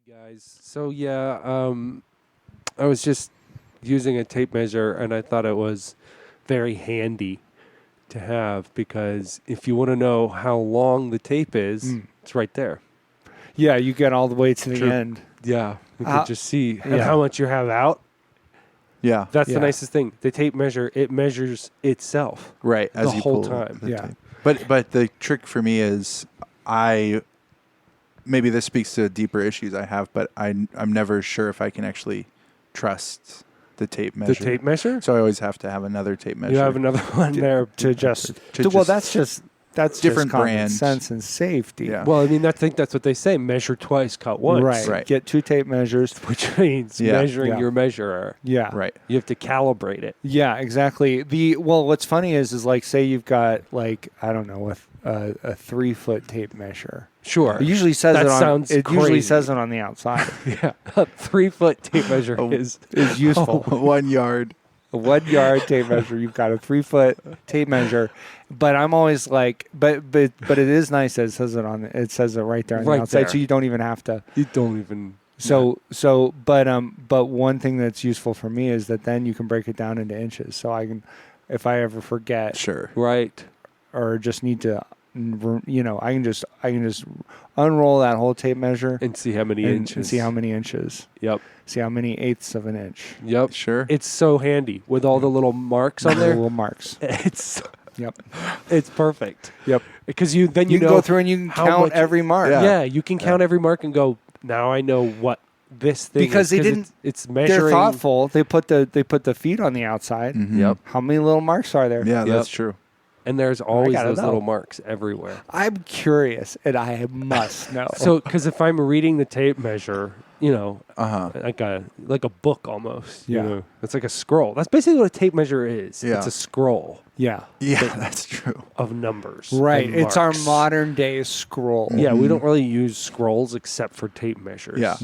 Guys, so I was just using a tape measure and I thought it was very handy to have because if you want to know how long the tape is, it's right there. Yeah, you get all the way to the True. end. Yeah, you can just see yeah. how much you have out. Yeah. That's Yeah. the nicest thing. The tape measure, it measures itself Right. the As you whole pull time. the Yeah. tape. But the trick for me is maybe this speaks to deeper issues I have, but I'm never sure if I can actually trust the tape measure. The tape measure? So I always have to have another tape measure. You have another one there. Well, that's different just common brand. sense and safety. Yeah. Well, I mean, I think that's what they say. Measure twice, cut once. Right. Get two tape measures. Which means measuring your measurer. Yeah. Right. You have to calibrate it. Yeah, exactly. What's funny is like, say you've got like, I don't know, a 3-foot tape measure. Sure. It usually says That it on. sounds It usually crazy. says it on the outside. Yeah. A 3-foot tape measure is useful. 1 yard. A 1 yard tape measure. You've got a 3-foot tape measure, but I'm always like, but it is nice that it says it on. It says it right there on the outside, there. so you don't even have to. You don't even. But one thing that's useful for me is that then you can break it down into inches, so I can, if I ever forget, Sure. Right. or just need to, I can just unroll that whole tape measure And see how many inches. and see how many inches, Yep. see how many eighths of an inch. Yep. Sure. It's so handy with all the little marks on there. Little marks. It's Yep. perfect. Yep. Because you You know can go through and you can how count much- every mark. Yeah, you can count every mark and go. Now I know what this thing Because is. they didn't. It's measuring. They're thoughtful. They put the feet on the outside. Mhm. Yep. How many little marks are there? Yeah, Yep. that's true. And there's always gotta those know. little marks everywhere. I'm curious, and I must know. So, because if I'm reading the tape measure, Uh-huh. like a book almost. Yeah. You know? It's like a scroll. That's basically what a tape measure is. Yeah. It's a scroll yeah, Yeah, that's true. of numbers. right. and It's our marks. modern day scroll. Yeah, we don't really use scrolls except for tape measures. Yeah.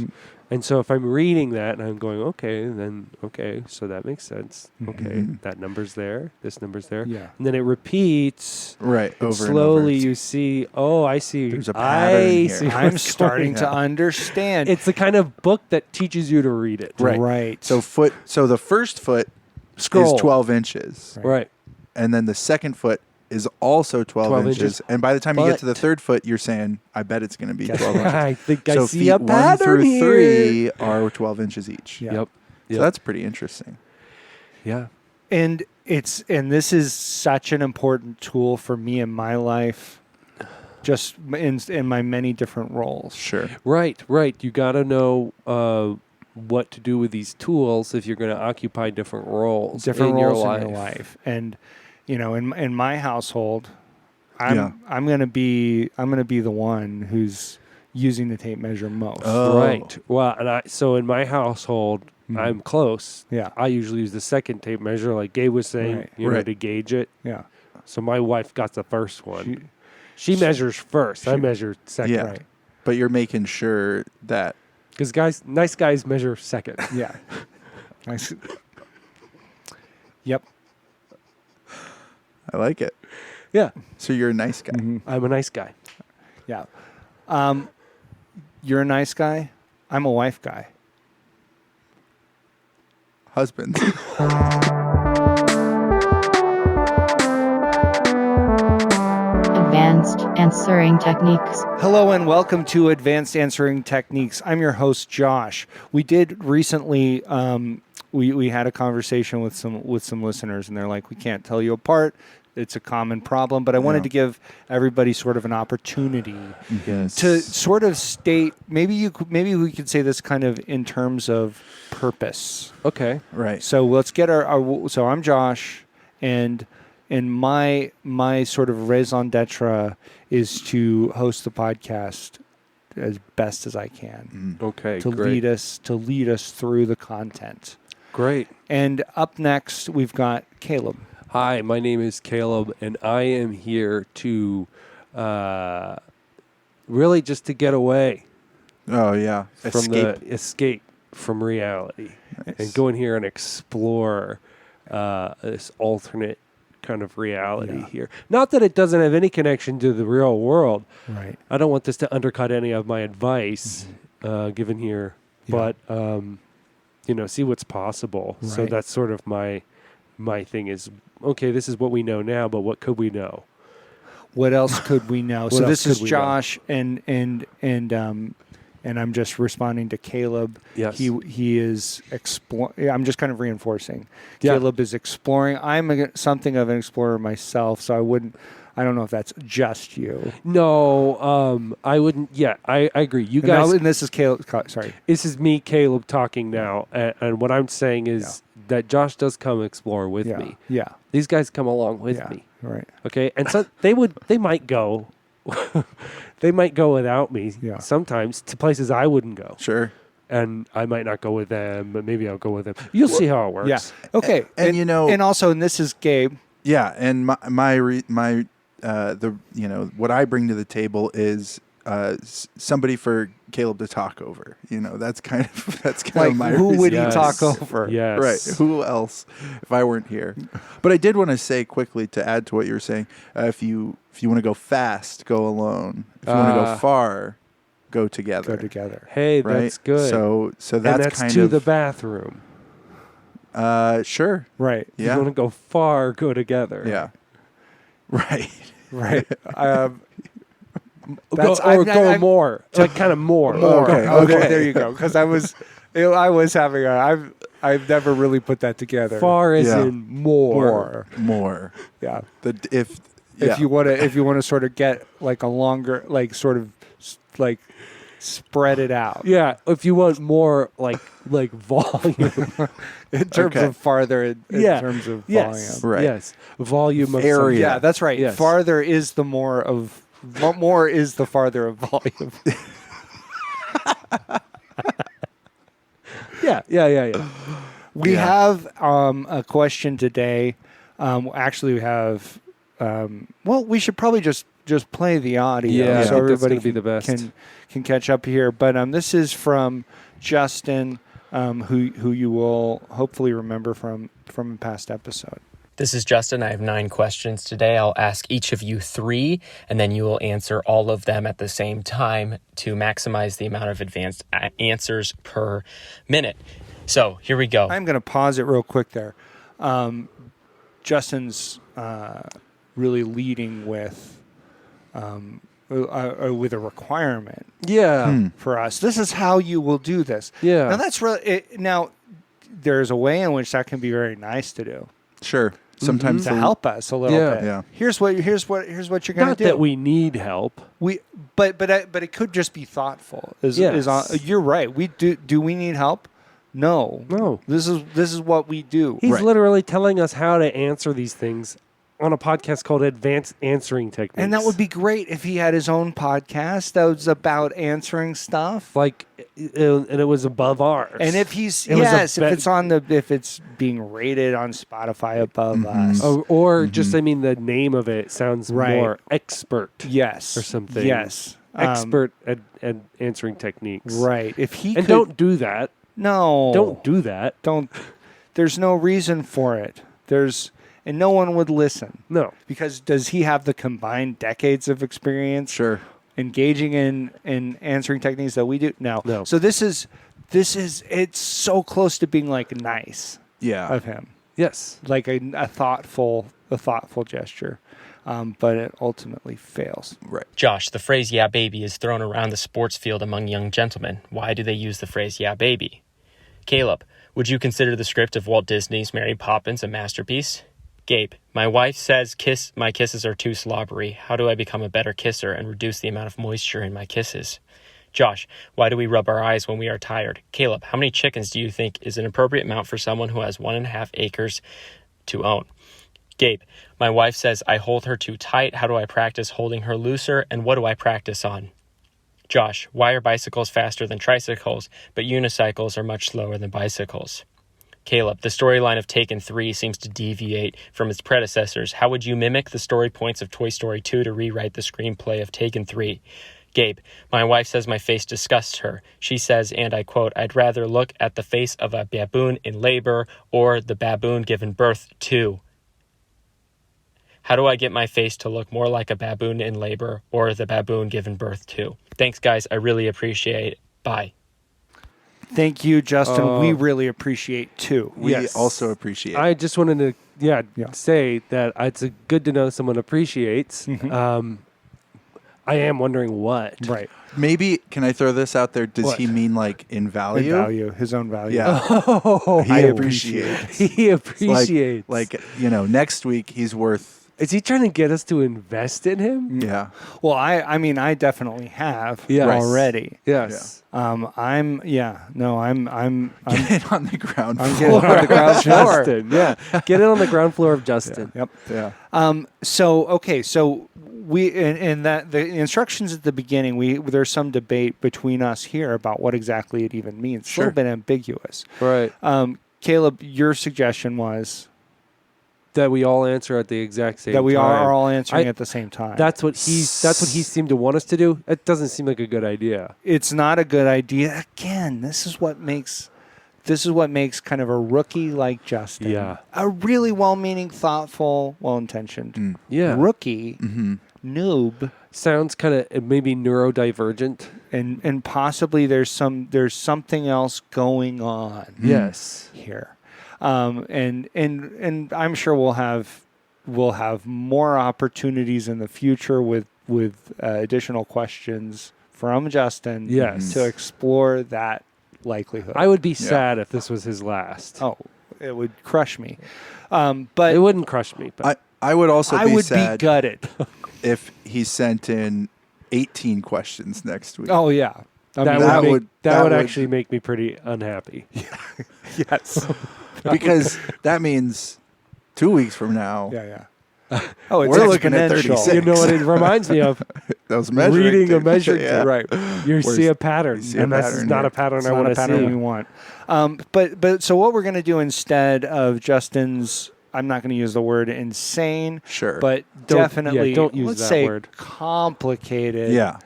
And so if I'm reading that and I'm going, okay, so that makes sense. Okay, Mhm. that number's there, this number's there. Yeah. And then it repeats. Right. And Over slowly and over. you see, I see. There's a pattern I here. see I'm what's starting going to on. understand. It's the kind of book that teaches you to read it. Right. Right. So the first foot Scroll. is 12 inches. Right. And then the second foot is also 12 inches. And by the time you get to the But- third foot, you're saying, I bet it's going to be 12 inches. I think I So see feet a 1 pattern through here. 3 are 12 inches each. Yeah. Yep. So that's pretty interesting. Yeah. and this is such an important tool for me in my life, just in my many different roles. Sure. Right. You got to know what to do with these tools if you're going to occupy different roles in your life. And in my household, I'm gonna be the one who's using the tape measure most. Oh. Right. Well, and so in my household, I'm close. Yeah. I usually use the second tape measure, like Gabe was saying, Right. you know, Right. to gauge it. Yeah. So my wife got the first one. She measures first. I measure second. Yeah. Right. But you're making sure that. Because nice guys measure second. Yeah. Nice. Yep. I like it. Yeah. So you're a nice guy. I'm a nice guy. Yeah. You're a nice guy. I'm a wife guy. Husband. Advanced Answering Techniques. Hello and welcome to Advanced Answering Techniques. I'm your host, Josh. We did recently, we had a conversation with some listeners, and they're like, we can't tell you apart. It's a common problem, but I wanted to give everybody sort of an opportunity Yes. to sort of state. Maybe we could say this kind of in terms of purpose. Okay. Right. So let's get our so I'm Josh, and my sort of raison d'etre is to host the podcast as best as I can Okay. to great. lead us through the content. Great. And up next we've got Caleb. Hi, my name is Caleb, and I am here to really just to get away Oh, yeah. from the escape from reality and go in here and explore this alternate kind of reality here. Not that it doesn't have any connection to the real world. Right. I don't want this to undercut any of my advice given here, Yeah. but see what's possible. So Right. that's sort of my thing is, okay, this is what we know now, but what could we know? What else could we know? What So else this is could we know? Josh, and I'm just responding to Caleb. Yes. He is exploring. I'm just kind of reinforcing. Yeah. Caleb is exploring. I'm something of an explorer myself, so I don't know if that's just you. No, I wouldn't. Yeah, I agree. You guys, And this is Caleb. Sorry. this is me, Caleb, talking now, and what I'm saying is that Josh does come explore with Yeah. me. Yeah. These guys come along with Yeah. me. Right. Okay, and so they might go, they might go without me Yeah. sometimes to places I wouldn't go, Sure. and I might not go with them, but maybe I'll go with them. You'll see how it works. Yeah. Okay. And and also, and this is Gabe. Yeah, and what I bring to the table is somebody for Caleb to talk over. That's kind of Like, my who would he Yes. talk over? Yes. Right. Who else if I weren't here? But I did want to say quickly to add to what you were saying, if you want to go fast, go alone. If you want to go far, go together. Go together. Hey, Right? that's good. So and that's that's kind to of the bathroom. Sure. Right. You Yeah. want to go far, go together. Yeah. Right. Right. Go, I'm- or go I'm- more, like kind of more. More. Okay, Okay, okay. there you go. Because I was having I've never really put that together. Far as Yeah. in more. More. Yeah. If If you want to sort of get like a longer, like sort of like spread it out Yeah, if you want more, like volume. in terms Okay. of farther in Yeah. terms of Yes, volume. Right. yes, volume of Area. something. Yeah, that's right. Yes. Farther is the more of more is the farther of volume. Yeah. We Yeah. have a question today. Actually, we have. We should probably just play the audio Yeah, I so think that's everybody gonna be the best. can catch up here. But this is from Justin, who you will hopefully remember from a past episode. This is Justin. I have 9 questions today. I'll ask each of you 3, and then you will answer all of them at the same time to maximize the amount of advanced answers per minute. So here we go. I'm going to pause it real quick there. Justin's really leading with a requirement Yeah. for us. This is how you will do this. Yeah. Now that's really now. There's a way in which that can be very nice to do Sure. Sometimes to help us a little Yeah. bit. Yeah. Here's what you're going Not to do. that we need help. But it could just be thoughtful. Yes. You're right. We do. Do we need help? No. No. This is what we do. He's Right. literally telling us how to answer these things on a podcast called Advanced Answering Techniques. And that would be great if he had his own podcast that was about answering stuff. like, and it was above ours. And if he's It was a if it's being rated on Spotify above us. or just, I mean, the name of it sounds Right. more expert. Yes. Or something. Yes. Expert at answering techniques. Right. If he And could, don't do that. no. Don't do that. Don't there's no reason for it. And no one would listen. No. Because does he have the combined decades of experience Sure. engaging in answering techniques that we do? No. No. So this is it's so close to being like nice Yeah. of him. Yes. Like a thoughtful gesture. But it ultimately fails. Right. Josh, the phrase "yeah, baby" is thrown around the sports field among young gentlemen. Why do they use the phrase "yeah, baby"? Caleb, would you consider the script of Walt Disney's Mary Poppins a masterpiece? Gabe, my wife says my kisses are too slobbery. How do I become a better kisser and reduce the amount of moisture in my kisses? Josh, why do we rub our eyes when we are tired? Caleb, how many chickens do you think is an appropriate amount for someone who has 1.5 acres to own? Gabe, my wife says I hold her too tight. How do I practice holding her looser, and what do I practice on? Josh, why are bicycles faster than tricycles, but unicycles are much slower than bicycles? Caleb, the storyline of Taken 3 seems to deviate from its predecessors. How would you mimic the story points of Toy Story 2 to rewrite the screenplay of Taken 3? Gabe, my wife says my face disgusts her. She says, and I quote, I'd rather look at the face of a baboon in labor or the baboon given birth to. How do I get my face to look more like a baboon in labor or the baboon given birth to? Thanks, guys. I really appreciate Bye. Thank you, Justin. Oh. We really appreciate too. We Yes. also appreciate I just wanted to, Yeah. say that it's good to know someone appreciates. I am wondering what. Right. Maybe, can I throw this out there? Does What? he mean like in value? In value, his own value. Yeah. Oh, He appreciates. he appreciates. Like, next week he's worth, is he trying to get us to invest in him? yeah. Well, I mean, I definitely have Yes. already. Yes. I'm Get on the ground I'm floor. getting on the ground floor. Justin, yeah. Get in on the ground floor of Justin. Yep. Yeah. So we in that the instructions at the beginning, there's some debate between us here about what exactly it even means. It's a little bit ambiguous. Right. Caleb, your suggestion was That we all answer at the exact same that we time. are all answering I- at the same time. That's what he seemed to want us to do. It doesn't seem like a good idea. It's not a good idea. Again, this is what makes kind of a rookie like Justin. Yeah. A really well-meaning, thoughtful, well-intentioned Yeah. rookie Mm-hmm. noob. Sounds kind of maybe neurodivergent. And possibly there's something else going on Yes. here. And I'm sure we'll have more opportunities in the future with additional questions from Justin Yes. to explore that likelihood. I would be sad if this was his last. Oh, it would crush me. But It wouldn't crush me, but I would also I be would sad be gutted. if he sent in 18 questions next week. Oh yeah. I mean, that would- that that would would- actually make me pretty unhappy. yes. Because that means 2 weeks from now, Yeah. Oh, it's We're looking at exponential. 36. You know what it reminds me of? those measuring Reading a tape. measuring Yeah. tape. Right. You see a pattern, you see a and that's pattern not here. a pattern It's I not want a to pattern we see. want. But so what we're going to do instead of Justin's, I'm not going to use the word insane, Sure. but Don't- definitely yeah, don't use let's that say word. complicated. Yeah.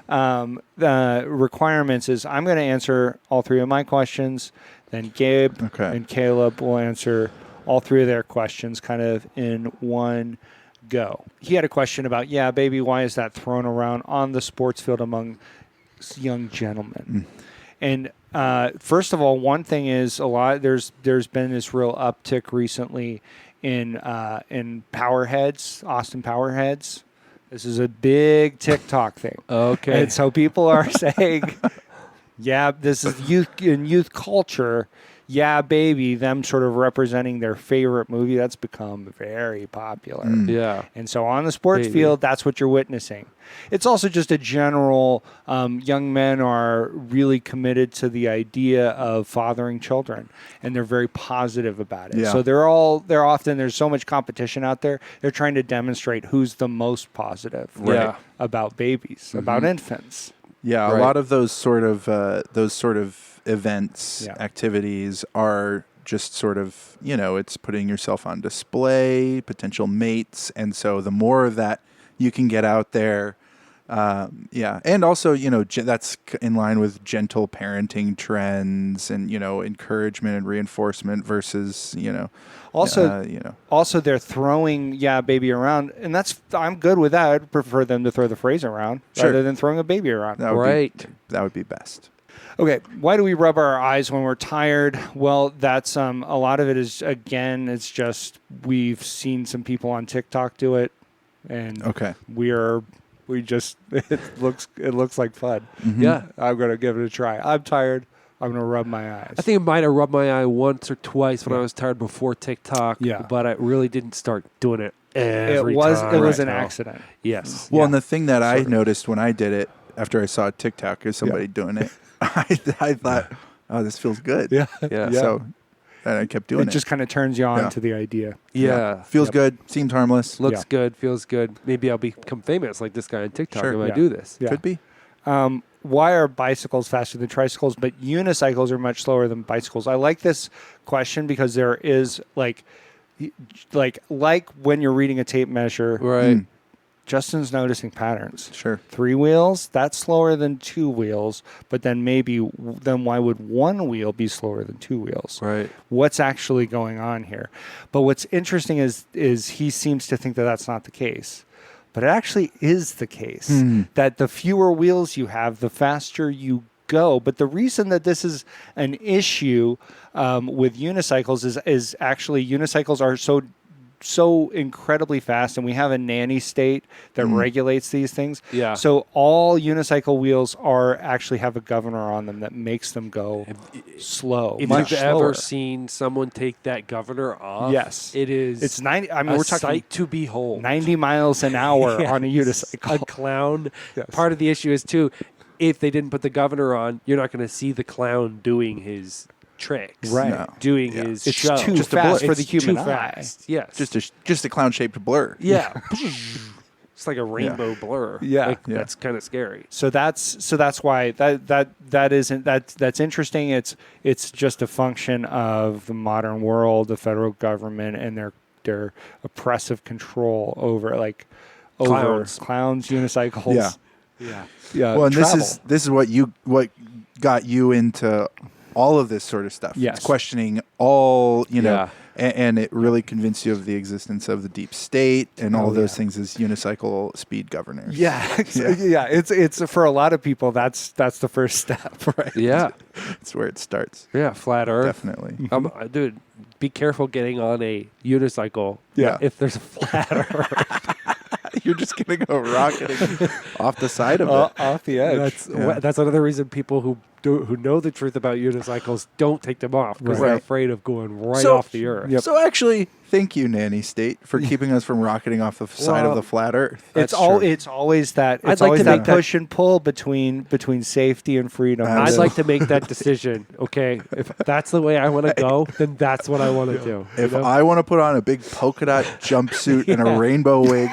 The requirements is I'm going to answer all three of my questions, then Gabe Okay. and Caleb will answer all three of their questions kind of in one go. He had a question about, yeah, baby, why is that thrown around on the sports field among young gentlemen? And first of all, one thing is there's been this real uptick recently in powerheads, Austin powerheads. This is a big TikTok thing. Okay. And so people are saying, yeah, this is youth culture. Yeah, baby, them sort of representing their favorite movie. That's become very popular. Yeah. And so on the sports Baby. field, that's what you're witnessing. It's also just a general, young men are really committed to the idea of fathering children, and they're very positive about it. Yeah. So there's so much competition out there. They're trying to demonstrate who's the most positive Yeah. about babies, about infants. Yeah, Right. a lot of those sort of events, Yeah. activities are just sort of, it's putting yourself on display, potential mates, and so the more of that you can get out there, and also, that's in line with gentle parenting trends and, encouragement and reinforcement versus, Also, they're throwing "yeah, baby" around, and I'm good with that. I'd prefer them to throw the phrase around Sure. rather than throwing a baby around. that would Right. that would be best. Okay, why do we rub our eyes when we're tired? Well, that's a lot of it is, again, it's just we've seen some people on TikTok do it, and Okay. it looks like fun. Yeah. I'm gonna give it a try. I'm tired. I'm gonna rub my eyes. I think I might have rubbed my eye once or twice when I was tired before TikTok. Yeah. But I really didn't start doing it it every was time. it was an Right. accident. Yes. Well, Yeah. and the thing that I Sort of. noticed when I did it after I saw TikTok is somebody doing it, I thought, oh, this feels good. Yeah. So and I kept doing It it. just kind of turns you on Yeah. to the idea. Yeah. Feels Yep. good. Seems harmless. Looks Yeah. good. Feels good. Maybe I'll become famous like this guy on TikTok Sure. if I Yeah. do this. Yeah. Could be. Why are bicycles faster than tricycles, but unicycles are much slower than bicycles? I like this question because there is like when you're reading a tape measure, Right. Justin's noticing patterns. Sure. 3 wheels, that's slower than 2 wheels, but then why would 1 wheel be slower than 2 wheels? Right. What's actually going on here? But what's interesting is he seems to think that that's not the case. But it actually is the case that the fewer wheels you have, the faster you go. But the reason that this is an issue with unicycles is actually unicycles are so incredibly fast, and we have a nanny state that regulates these things. Yeah. So all unicycle wheels actually have a governor on them that makes them go slow. If much you've slower. ever seen someone take that governor off, Yes. it's 90. I mean, a we're talking sight to behold. 90 miles an hour on a Yes. unicycle. A clown. Yes. Part of the issue is too, if they didn't put the governor on, you're not going to see the clown doing his tricks, Right. No. doing Yeah. his It's show. too Just a fast bullet. for the It's human too eye. fast. Yes. Just a clown-shaped blur. yeah. It's like a rainbow blur. Yeah. Like, Yeah. That's kind of scary. So that's why that's interesting. It's just a function of the modern world, the federal government, and their oppressive control over clowns, unicycles. Yeah. Yeah. Yeah. Well, and travel. this is what got you into all of this sort of stuff. Yes. It's questioning all, Yeah. and it really convinced you of the existence of the deep state and all Oh, those yeah. things as unicycle speed governors. Yeah, yeah. It's for a lot of people. That's the first step, right? Yeah. That's where it starts. Yeah. Flat Earth. Definitely. Dude, be careful getting on a unicycle. Yeah. If there's a flat Earth. You're just gonna go rocketing off the side of it. Off the edge. That's another reason people who know the truth about unicycles don't take them off because they're Right. afraid of going right So- off the earth. So actually, thank you, Nanny State, for keeping us from rocketing off the side Well, of the flat Earth. It's That's true. it's always that I'd it's like always to that make that- push and pull between safety and freedom. I'd like to make that decision. Okay, if that's the way I want to go, then that's what I want to do. If I want to put on a big polka dot jumpsuit and a rainbow wig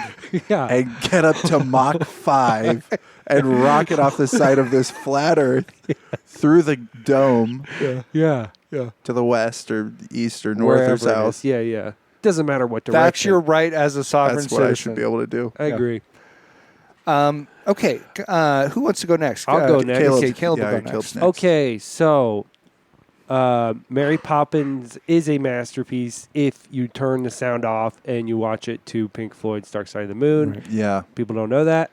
yeah, and get up to Mach 5 and rocket off the side of this flat Earth through the dome yeah, to the west or east or north wherever or it south. is. Yeah. Doesn't matter what direction. That's your right as a sovereign That's what I citizen. should be able to do. I agree. Okay, who wants to go next? I'll go next. Okay, Caleb Yeah, will go Caleb's next. Okay, so Mary Poppins is a masterpiece if you turn the sound off and you watch it to Pink Floyd's Dark Side of the Moon. Right. Yeah. People don't know that.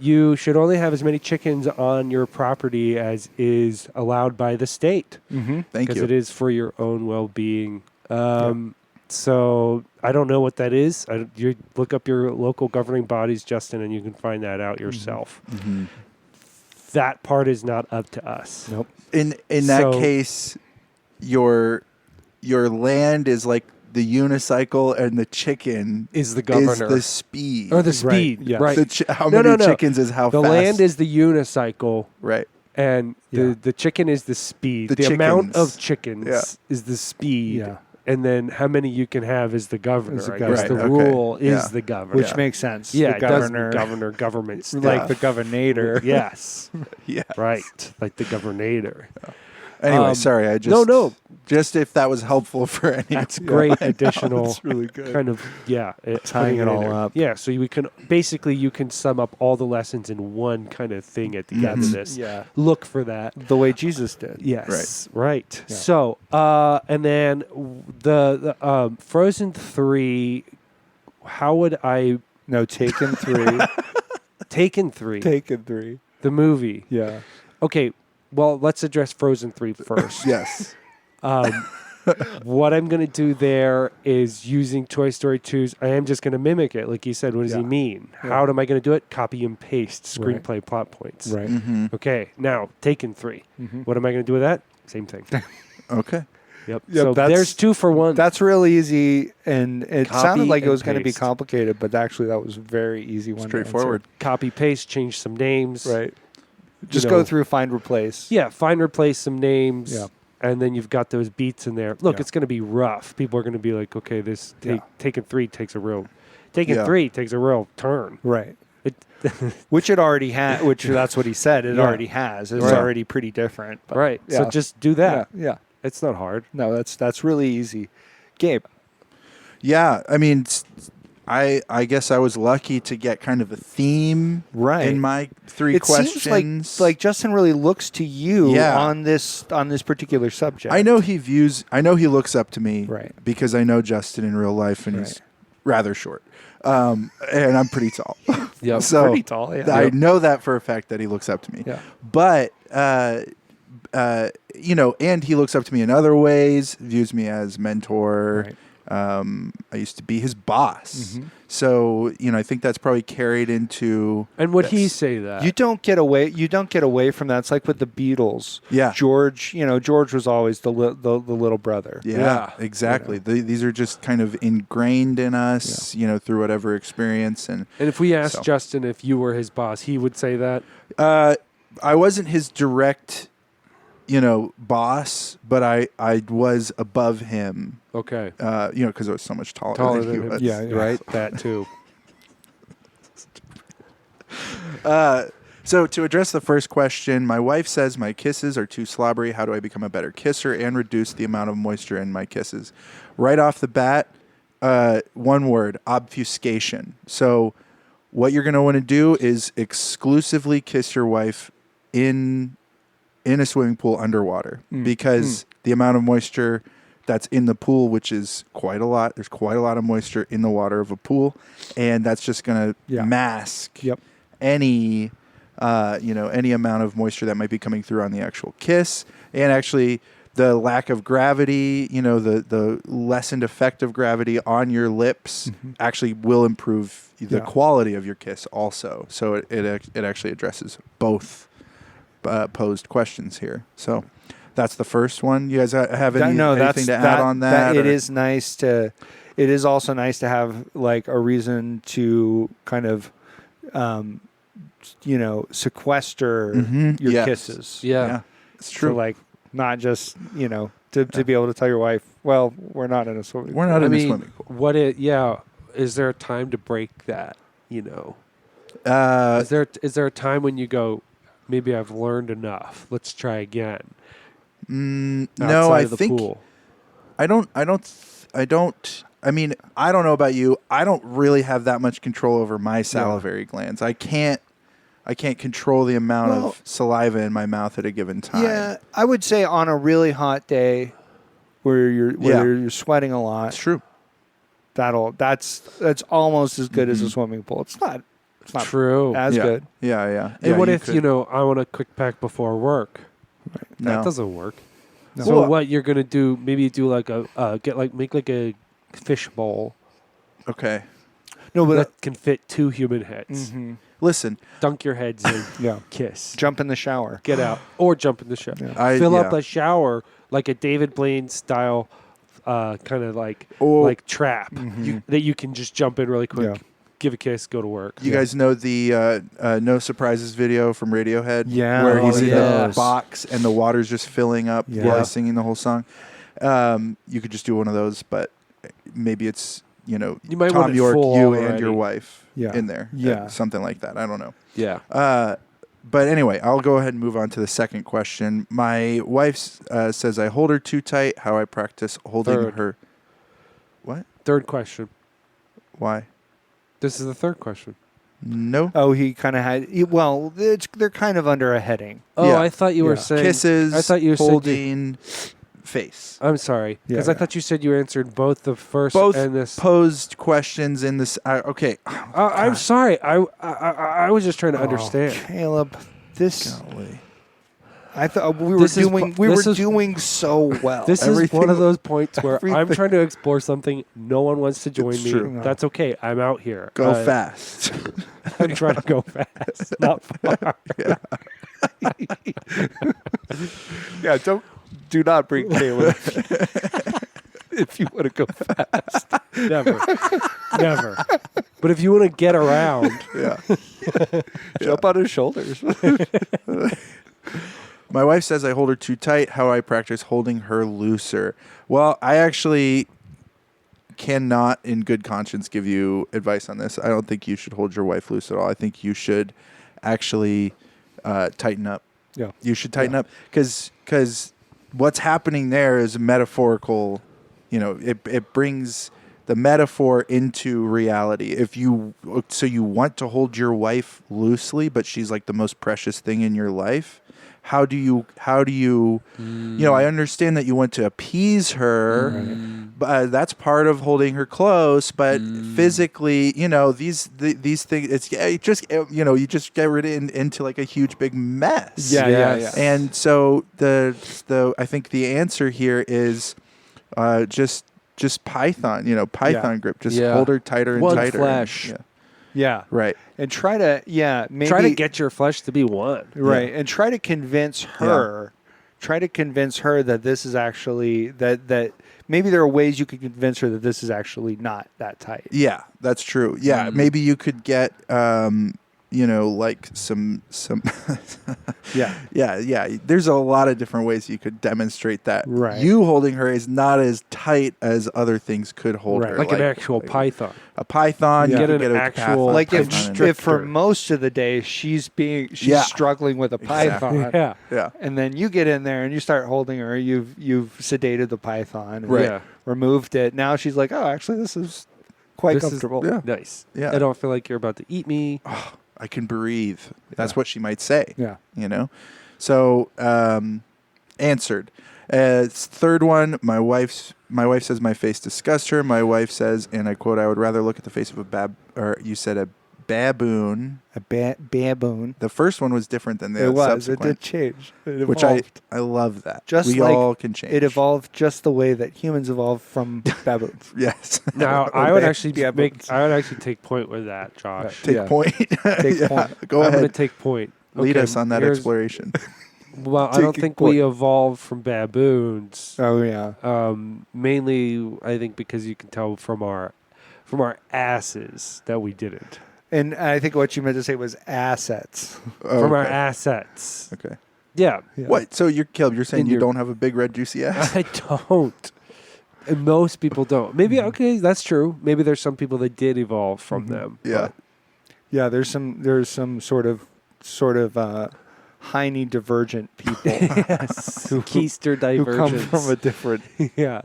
You should only have as many chickens on your property as is allowed by the state Mm-hmm. Thank because you. it is for your own well-being. So I don't know what that is. You look up your local governing bodies, Justin, and you can find that out yourself. Mhm. That part is not up to us. Nope. In that So- case, your land is like the unicycle and the chicken Is the governor is the speed. or the speed? yes. Right. How No, many no. chickens is how The fast. land is the unicycle, right. and Yeah. the chicken is the speed. The The amount chickens. of chickens Yeah. is the speed. Yeah. And then how many you can have is the governor. Is the I guess governor. the Right, okay. rule is Yeah. the governor. Which Yeah. makes sense. yeah, the it does. governor, Governor, government stuff. like the governor. Yes, Yeah. right. Like the governor. Anyway, sorry. I just no. Just if that was helpful for anyone. That's great additional It's really good. kind of Tying putting it all in there. up. Yeah, so you can basically you can sum up all the lessons in one kind of thing at the end of this. Yeah. Look for that. The way Jesus did. Yes, right. Yeah. So, and then the Frozen 3. How would I No, Taken 3. Taken 3? Taken 3. The movie. Yeah. Okay. Well, let's address Frozen 3 first. Yes. What I'm going to do there is using Toy Story 2's. I am just going to mimic it. Like you said, what does he Yeah. mean? Yeah. How am I going to do it? Copy and paste Right. screenplay plot points. Right. hmm Okay. Now, Taken 3. Mhm. What am I going to do with that? Same thing. Okay. Yep. Yep, So that's- there's 2 for 1. That's real easy, and it Copy sounded like it and was going to be paste. complicated, but actually that was a very easy one. to answer. Straightforward. Copy, paste, change some names. Right. Just know. go through, find, replace. Yeah, find, replace some names. Yeah. And then you've got those beats in there. Look, Yeah. it's going to be rough. People are going to be like, okay, this Yeah. Taken 3 takes a real Taken Yeah. 3 takes a real turn. Right. It, Which it already had. Which that's what he said. It Yeah. already has. It's Right. already pretty different. But right. Yeah. So just do that. Yeah. It's not hard. No, that's really easy. Gabe. Yeah. I mean, I guess I was lucky to get kind of a theme Right. in my 3 It questions. seems like Justin really looks to you Yeah. on this particular subject. I know he looks up to me Right. because I know Justin in real life and he's Right. rather short, and I'm pretty tall. Yep. So Pretty tall, yeah. I know that for a fact that he looks up to me. Yeah. But and he looks up to me in other ways. Views me as mentor. Right. I used to be his boss. So, I think that's probably carried into. And would he this. say that? You don't get away. You don't get away from that. It's like with the Beatles. Yeah. George. George was always the little brother. Yeah, exactly. These are just kind of ingrained in us, through whatever experience. And if we asked So. Justin if you were his boss, he would say that. I wasn't his direct, boss, but I was above him. Okay. Because I was so much taller Taller than he than him. was. Yeah. Right? That too. So to address the first question, my wife says my kisses are too slobbery. How do I become a better kisser and reduce the amount of moisture in my kisses? Right off the bat, one word, obfuscation. So what you're going to want to do is exclusively kiss your wife in a swimming pool underwater because the amount of moisture that's in the pool, which is quite a lot. There's quite a lot of moisture in the water of a pool, and that's just going to mask any any amount of moisture that might be coming through on the actual kiss. And actually the lack of gravity, the lessened effect of gravity on your lips actually will improve the quality of your kiss also. So it actually addresses both posed questions here. So that's the first one. You guys have anything to add on that? It is nice to. It is also nice to have like a reason to kind of, sequester your kisses. Yeah. It's true. So like not just to be able to tell your wife, well, we're not in a swimming. We're not in a swimming pool. Is there a time to break that? Is there a time when you go, maybe I've learned enough. Let's try again. No, Outside I of the think pool. I don't. I mean, I don't know about you. I don't really have that much control over my salivary glands. I can't control the amount of saliva in my mouth at a given time. Yeah, I would say on a really hot day where you're sweating a lot. It's true. That's almost as good as a swimming pool. It's not True. as good. Yeah. And what if could. I want a quick pack before work? That No. doesn't work. No. So Well, what you're gonna do? Maybe do like make like a fish bowl Okay. No, but that can fit 2 human heads. Listen, Dunk your heads in. yeah, Kiss. jump in the shower. Get out or jump in the shower. Yeah. Fill up a shower like a David Blaine style, kind of like trap that you can just jump in really quick. Yeah. Give a kiss, go to work. you guys know the No Surprises video from Radiohead? Yeah. Where he's Oh, in yes. the box and the water's just filling up Yeah. while he's singing the whole song. You could just do one of those, but maybe it's, You might want Tom it York, full you already. and your wife Yeah. in there. Yeah. Something like that. I don't know. Yeah. But anyway, I'll go ahead and move on to the second question. My wife says I hold her too tight. How I practice holding Third. her. What? Third question. Why? This is the third question. No. Oh, he kind of had. Well, they're kind of under a heading. Oh, Yeah. I thought you were Yeah. saying Kisses. I thought you said holding face. I'm sorry, because Yeah, I thought you said you answered both the first Both and this. posed questions in this. Okay. I'm sorry. I was just trying to understand. Caleb, this. Golly. I thought we were This is doing. pu- We this were is- doing so well. This is Everything- one of those points where I'm everything- trying to explore something. No one wants to join It's me. true. That's okay. I'm out here. Go fast. I'm trying to go fast, not far. yeah. Do not bring Caleb if you want to go fast. Never. But if you want to get around, Yeah. Jump on his shoulders. My wife says I hold her too tight. How I practice holding her looser. Well, I actually cannot, in good conscience, give you advice on this. I don't think you should hold your wife loose at all. I think you should actually tighten up. Yeah. You should tighten up because what's happening there is metaphorical. It brings the metaphor into reality. You want to hold your wife loosely, but she's like the most precious thing in your life. how do you I understand that you want to appease her, but that's part of holding her close. But physically, these things, you just get rid of into like a huge big mess. Yeah. And so I think the answer here is just Python, Python grip. Just hold her tighter and One tighter. flesh. Yeah. Right. And try to, maybe. Try to get your flesh to be one. Right. And try to convince her. Try to convince her that this is actually, that maybe there are ways you could convince her that this is actually not that tight. Yeah, that's true. Yeah, maybe you could get, like some. Yeah. There's a lot of different ways you could demonstrate that. Right. You holding her is not as tight as other things could hold her. Like an actual python. A python. Yeah. You Get could an get actual a Like python if for most of the day she's struggling with a python, Yeah. and then you get in there and you start holding her, you've sedated the python, and Right. removed it. Now she's like, oh, actually, this is quite comfortable. Nice. Yeah. I don't feel like you're about to eat me. I can breathe. That's what she might say. Yeah. So answered. Third one, my wife says my face disgusts her. My wife says, and I quote, I would rather look at the face of a you said a baboon. A baboon. The first one was different than the It was. subsequent. It did change. It Which evolved. I love that. Just we like all can change. It evolved just the way that humans evolved from baboons. Yes. Now Or I would ba- actually baboons. I would actually take point with that, Josh. Take Yeah. point. Take point. Go I'm going to ahead. take point. Lead Okay, us on that here's- exploration. Well, I don't Taking think point. we evolved from baboons. Oh yeah. Mainly, I think because you can tell from our asses that we didn't. And I think what you meant to say was assets. From our Okay. assets. Okay. Yeah. Yeah. What? So Caleb, you're saying In you your- don't have a big red juicy ass? I don't. And most people don't. Maybe okay, that's true. Maybe there's some people that did evolve from them. Yeah. Yeah, there's some sort of hiney divergent people Yes. Keister who come divergence. from a different yeah.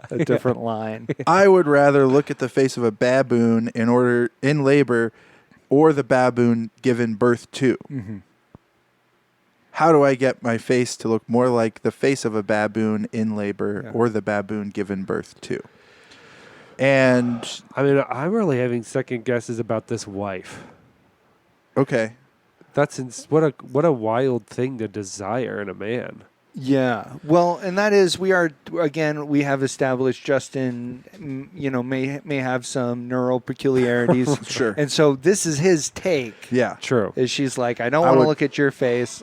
line. I would rather look at the face of a baboon in labor, or the baboon given birth to. Mm-hmm. How do I get my face to look more like the face of a baboon in labor, Yeah. or the baboon given birth to? And I mean, I'm really having second guesses about this wife. okay, What a wild thing to desire in a man. Yeah. Well, and that is we have established Justin, may have some neural peculiarities. Sure. And so this is his take. yeah, True. Is she's like, I don't I want to would- look at your face.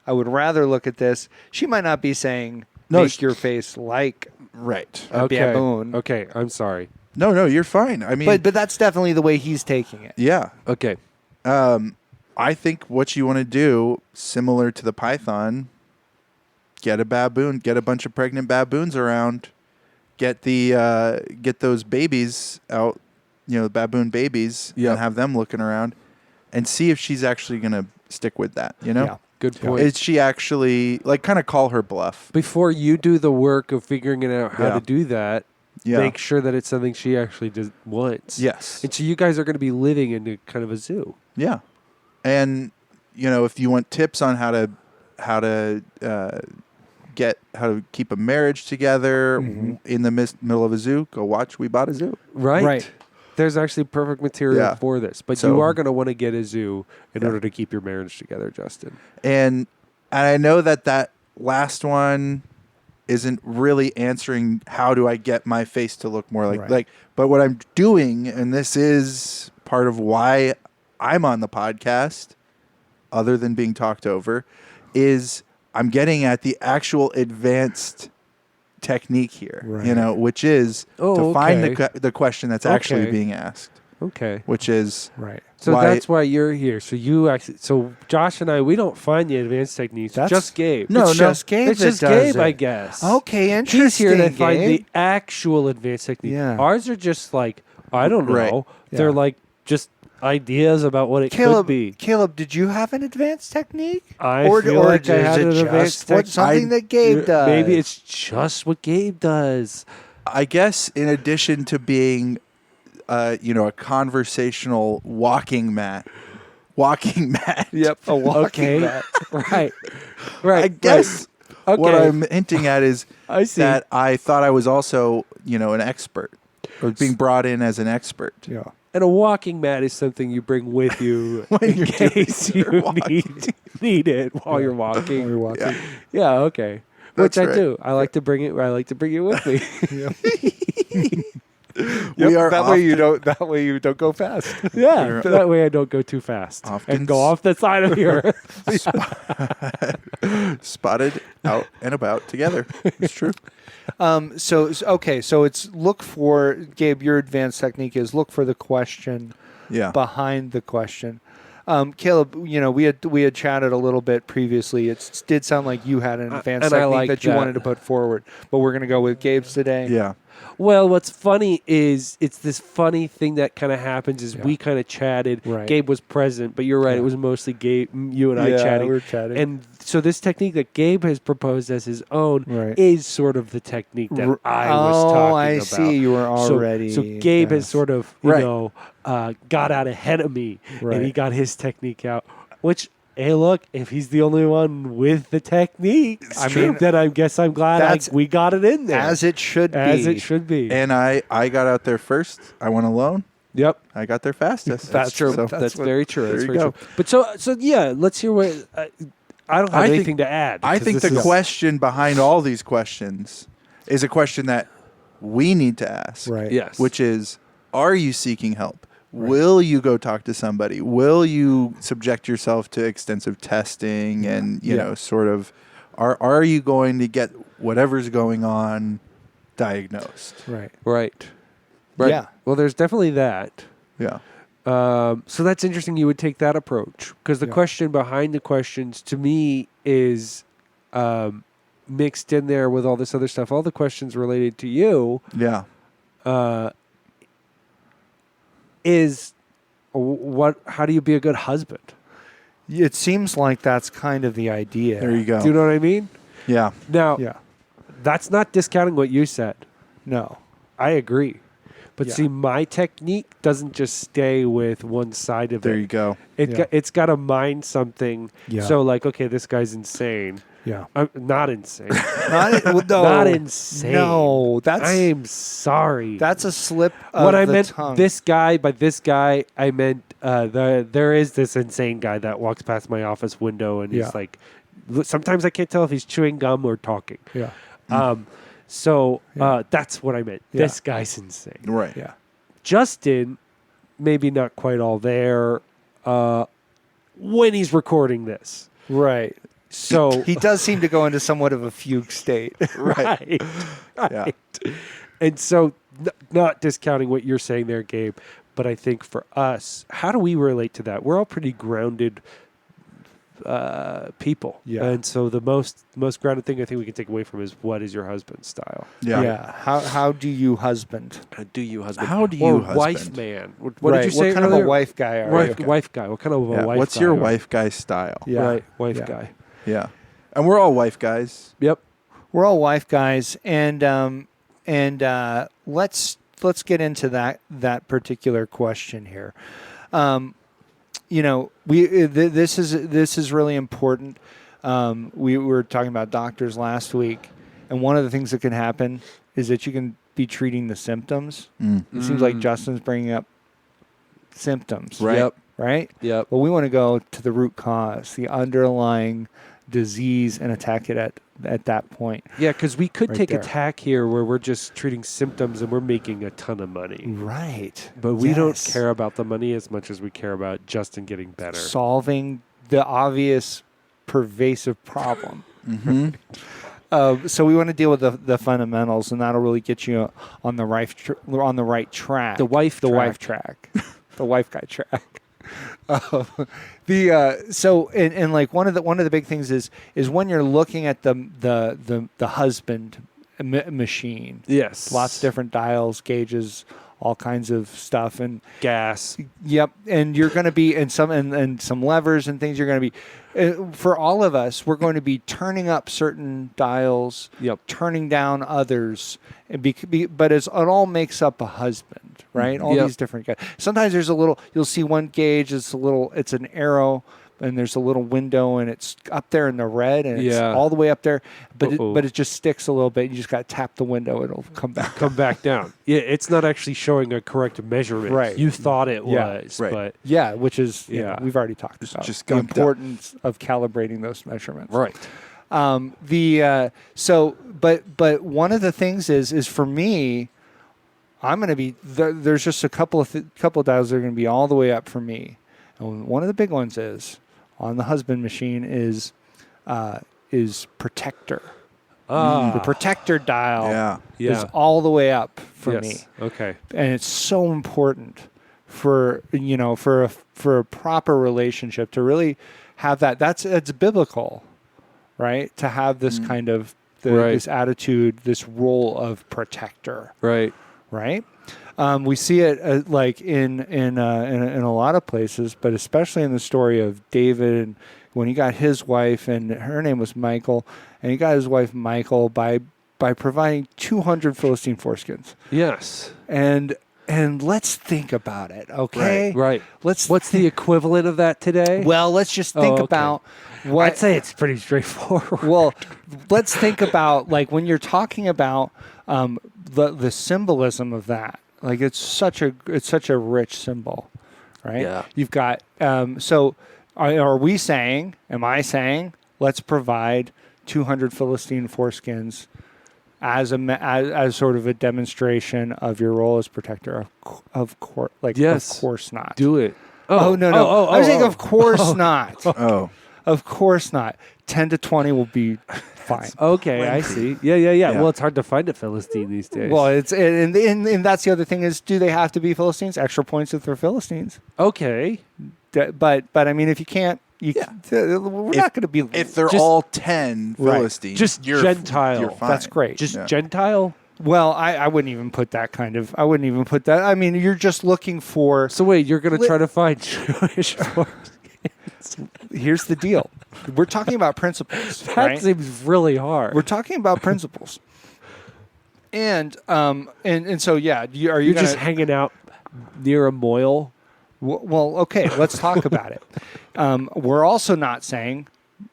I would rather look at this. She might not be saying No, make your face like right. a baboon. Okay, I'm sorry. No, you're fine. I mean, But that's definitely the way he's taking it. yeah. Okay. I think what you want to do, similar to the python, get a baboon, get a bunch of pregnant baboons around, get those babies out, the baboon babies, Yep. and have them looking around, and see if she's actually going to stick with that. Yeah. Good point. Is she actually kind of call her bluff? Before you do the work of figuring it out how Yeah. to do that, Yeah. make sure that it's something she actually wants. Yes. And so you guys are going to be living in a kind of a zoo. Yeah. And if you want tips on how to keep a marriage together in the middle of a zoo, go watch We Bought a Zoo. Right. There's actually perfect material Yeah. for this. But So- you are going to want to get a zoo in Yeah. order to keep your marriage together, Justin. And I know that last one isn't really answering how do I get my face to look more Right. but what I'm doing, and this is part of why I'm on the podcast, other than being talked over, is I'm getting at the actual advanced technique here, Right. which is Oh, to find okay. the question that's actually Okay. being asked, Okay. which is Right. So why- that's why you're here. So Josh and I, we don't find the advanced techniques. That's- Just Gabe. No, It's just Gabe It's that just does Gabe, it. I guess. Okay, interesting. He's here to find Gabe. the actual advanced technique. Yeah. Ours are just like, I don't know. Right. They're Yeah. like just ideas about what it Caleb, could be. Caleb, did you have an advanced technique? I or feel or like I is had it an just advanced what, something that Gabe does? Maybe it's just what Gabe does. I guess in addition to being, a conversational walking mat, walking mat. Yep, a walking Okay. mat. Right. Right. I guess Right. what Okay. I'm hinting at is I see. that I thought I was also, an expert, or being brought in as an expert. Yeah. And a walking mat is something you bring with you When in you're doing case your you walking. need it while you're walking. While you're walking. Yeah. Yeah, okay. That's Which I right. do. I like to bring it. I like to bring it with me. We are that way you don't. That way you don't go fast. Yeah, that way I don't go too fast Often and go off the side of your. spotted out and about together. It's true. So it's look for, Gabe, your advanced technique is look for the question Yeah. behind the question. Caleb, we had chatted a little bit previously. It did sound like you had an advanced and I technique like that you that. wanted to put forward, but we're going to go with Gabe's today. Yeah. Well, what's funny is it's this funny thing that kind of happens is we kind of chatted. Right. Gabe was present, but you're right. Yeah. It was mostly Gabe, you and I Yeah, chatting. we were chatting. And so this technique that Gabe has proposed as his own Right. is sort of the technique that I was talking I about. see. You were already. So Gabe has sort of, Right. got out ahead of me, Right. and he got his technique out. Which, hey, look, if he's the only one with the technique, then I guess I'm glad we got it in there. as it should be. As it should be. And I got out there first. I went alone. Yep. I got there fastest. That's true. So That's what- very true. there That's you very go. true. But so yeah, let's hear what. I don't have I think- anything to add. I 'cause think this the is- question behind all these questions is a question that we need to ask. Right. Yes. Which is, are you seeking help? Will you go talk to somebody? Will you subject yourself to extensive testing and, sort of, are you going to get whatever's going on diagnosed? Right. Right. Right. Yeah. Well, there's definitely that. Yeah. So that's interesting. You would take that approach because the question behind the questions to me is mixed in there with all this other stuff. All the questions related to you Yeah. is how do you be a good husband? It seems like that's kind of the idea. There you go. Do you know what I mean? Yeah. Now, Yeah. that's not discounting what you said. No. I agree. But Yeah. see, my technique doesn't just stay with one side of There it. you go. It's got to mind something. Yeah. So, like, okay, this guy's insane. Yeah. I'm not insane. No. Not insane. No, that's I am sorry. that's a slip of what I the meant. tongue. This guy, by this guy, I meant there is this insane guy that walks past my office window and Yeah. he's like, sometimes I can't tell if he's chewing gum or talking. Yeah. So that's what I meant. Yeah. This guy's insane. Right. Yeah. Justin, maybe not quite all there when he's recording this. Right. So He does seem to go into somewhat of a fugue state. right, Yeah. and so not discounting what you're saying there, Gabe, but I think for us, how do we relate to that? We're all pretty grounded people, Yeah. and so the most grounded thing I think we can take away from is what is your husband's style? Yeah. How do you husband? How do you husband? How do you or husband? wife man? What Right. did you say? What kind of earlier? a wife guy are Wife, you? wife guy. What kind of a Yeah. wife? What's guy your are you? wife guy style? Yeah. Right, wife Yeah. guy. Yeah. And we're all wife guys. Yep. We're all wife guys, and let's get into that particular question here. This is really important. We were talking about doctors last week, and one of the things that can happen is that you can be treating the symptoms. It seems like Justin's bringing up symptoms, Right. Yep. right? Yep. Well, we want to go to the root cause, the underlying disease, and attack it at that point. Yeah, because we could Right take there. a tack here where we're just treating symptoms and we're making a ton of money. Right. But we don't Yes. care about the money as much as we care about Justin getting better. Solving the obvious pervasive problem. Mm-hmm. So we want to deal with the fundamentals, and that'll really get you on the right track. The wife the track. wife track, the wife guy track. And like one of the big things is when you're looking at the husband machine. Yes. Lots of different dials, gauges, all kinds of stuff, and Gas. yep, and you're going to be and some levers and things. You're going to be for all of us. We're going to be turning up certain dials, Yep. turning down others, and but it all makes up a husband, right? All Yep. these different guys. Sometimes there's a little. You'll see one gauge. It's an arrow. And there's a little window, and it's up there in the red, and it's Yeah. all the way up there. But Uh-oh. it just sticks a little bit. You just got to tap the window; it'll come back. Come back down. Yeah, it's not actually showing a correct measurement. Right. You thought it Yeah. was, Right. but Yeah, which is Yeah. we've already talked about just the gunked up. importance of calibrating those measurements. right. But one of the things is for me, I'm going to be there's just a couple of dials that are going to be all the way up for me, and one of the big ones is on the husband machine is protector. The protector dial Yeah. is Yeah. all the way up for Yes. me, Okay. and it's so important for a proper relationship to really have that. It's biblical, right? To have this kind of Right. this attitude, this role of protector, Right. right? We see it like in a lot of places, but especially in the story of David, and when he got his wife, and her name was Michal, and he got his wife Michal by providing 200 Philistine foreskins. Yes. And let's think about it, okay? Right. Let's What's the equivalent of that today? well, let's just think okay. about what I'd say it's pretty straightforward. well, let's think about like when you're talking about the symbolism of that. Like it's such a rich symbol, right? Yeah. You've got so are we saying? Am I saying? Let's provide 200 Philistine foreskins as sort of a demonstration of your role as protector. Of course, Yes. of course not. Do it. Oh, no. I was saying, of course not. Oh. Of course not. 10 to 20 will be fine. Okay, I see. Yeah. Yeah. Well, it's hard to find a Philistine these days. Well, it's and that's the other thing is, do they have to be Philistines? Extra points if they're Philistines. okay. But I mean, if you can't, we're not going to be. If they're Just- all 10 Right. Philistines, Just you're, Gentile. You're fine. That's great. Just Yeah. Gentile. Well, I wouldn't even put that kind of. I wouldn't even put that. I mean, you're just looking for. So wait, you're going to try to find Jewish Here's the deal. We're talking about principles, That right? seems really hard. We're talking about principles. And so yeah, are you You're gonna, just hanging out near a moil. well, okay, let's talk about it. We're also not saying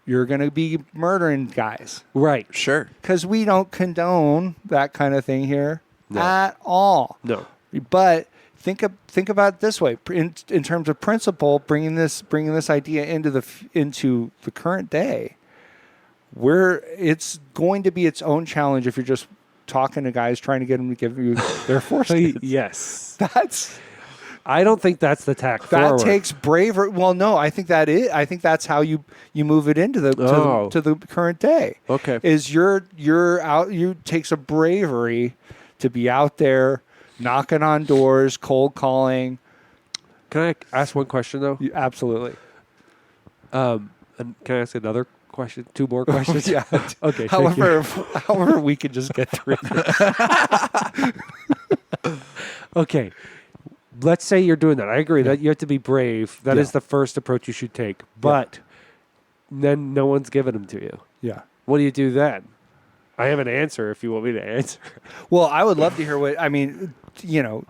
you're going to be murdering guys Right. Sure. because we don't condone that kind of thing here No. at all. No. But think about it this way in terms of principle, bringing this idea into the current day, where it's going to be its own challenge if you're just talking to guys trying to get them to give you their foreskins. Yes. I don't think that's the tack that forward. takes bravery. Well, no, I think that's how you move it into to the current day. Okay. Is you're out. You takes a bravery to be out there knocking on doors, cold calling. Can I ask one question though? Absolutely. And can I ask another question? Two more questions? Yeah. Okay. thank you. However, we could just get through. Okay. Let's say you're doing that. I agree that you have to be brave. That is Yeah. the first approach you should take. But then no one's giving them to you. Yeah. What do you do then? I have an answer if you want me to answer. Well, I would love to hear what I mean. What's your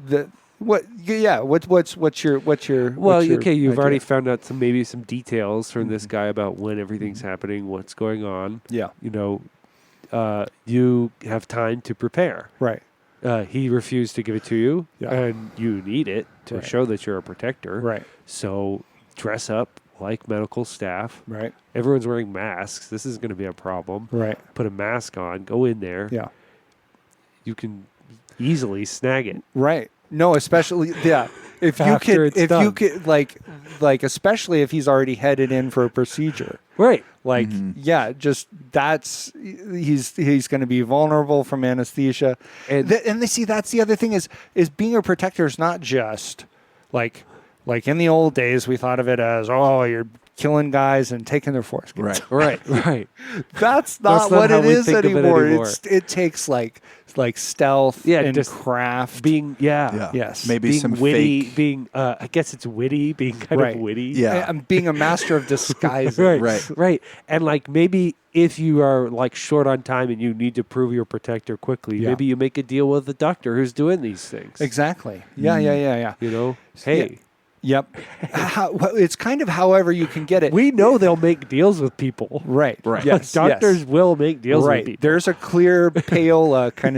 Well, okay, you've idea? already found out maybe some details from this guy about when everything's happening, what's going on. Yeah. You have time to prepare. Right. He refused to give it to you, Yeah. and you need it to Right. show that you're a protector. Right. So dress up like medical staff. Right. Everyone's wearing masks. This is going to be a problem. Right. Put a mask on. Go in there. Yeah. You can easily snag it. Right. No, especially If you After could, it's if done. you could, like, especially if he's already headed in for a procedure, Right. like, yeah, just he's going to be vulnerable from anesthesia, And- and they see that's the other thing is being a protector is not just like Like in the old days, we thought of it as, oh, you're killing guys and taking their foreskins. Right. Right. That's not not what how it we is think of it anymore. anymore. It takes like stealth Yeah, and just craft. Being Yeah. Yes. Maybe being some witty, fake. being I guess it's witty, being kind Right. of witty. Yeah. I'm being a master of disguising. Right, Right. right. And like maybe if you are like short on time and you need to prove your protector quickly, Yeah. maybe you make a deal with the doctor who's doing these things. Exactly. Yeah. You know, hey, Yep. It's kind of however you can get it. we know they'll make deals with people. Right. Right. Yes. Doctors yes. will make deals Right. with people. There's a clear payola kind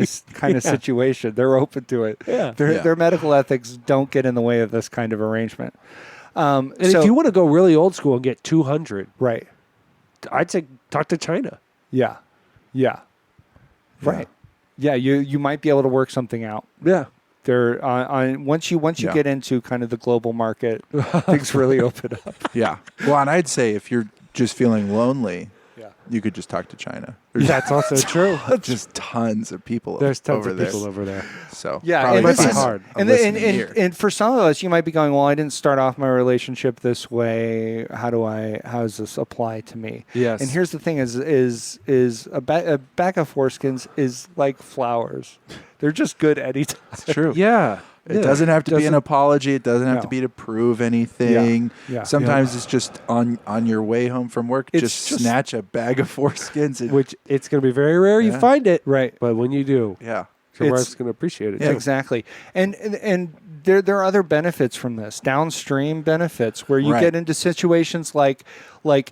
of situation. They're open to it. Yeah. Their medical ethics don't get in the way of this kind of arrangement. And if you want to go really old school and get 200, right. I'd say talk to China. Yeah. Right. Yeah. You might be able to work something out. Yeah. There on once you Yeah. get into kind of the global market, things really open up. Yeah. Well, and I'd say if you're just feeling lonely, Yeah. you could just talk to China. There's That's also true. just tons of people. There's tons over of there. people over there. So Yeah, probably and might this be is find hard. a And, listening ear. and for some of us, you might be going, "Well, I didn't start off my relationship this way. How does this apply to me?" Yes. And here's the thing: is a bag of foreskins is like flowers. They're just good anytime. It's true. Yeah. It doesn't have to be an apology. It doesn't have to No. be to prove anything. Yeah. Sometimes it's just on your way home from work, It's just just- snatch a bag of foreskins. And, Which it's going to be very rare you Yeah. find it. Right. But when you do, yeah. your It's- wife's going to appreciate it. Yeah. too. Exactly. And there are other benefits from this, downstream benefits, where you Right. get into situations like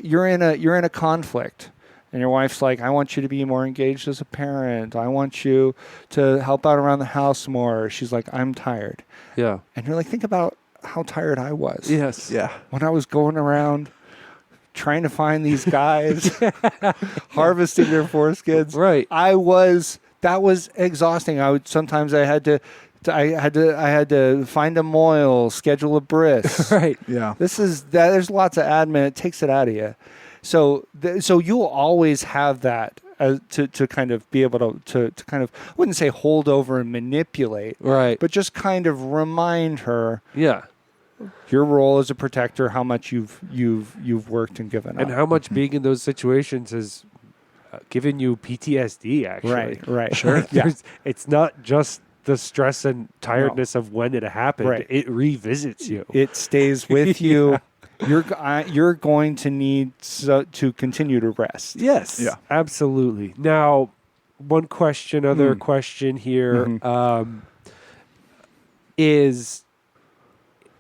you're in a conflict. And your wife's like, I want you to be more engaged as a parent. I want you to help out around the house more. She's like, I'm tired. Yeah. And you're like, think about how tired I was. Yes. Yeah. When I was going around trying to find these guys, harvesting their foreskins. Right. That was exhausting. I had to find a moil, schedule a bris. Right. Yeah. There's lots of admin. It takes it out of you. So you'll always have that to kind of be able to kind of, I wouldn't say hold over and manipulate, Right. but just kind of remind her Yeah. your role as a protector, how much you've worked and given And up. how much being in those situations has given you PTSD, actually. Right. Sure. Yeah. It's not just the stress and tiredness of when it happened. Right. It revisits you. It stays with you. You're going to need to continue to rest. Yes. Yeah. Absolutely. Now, one question, other question here is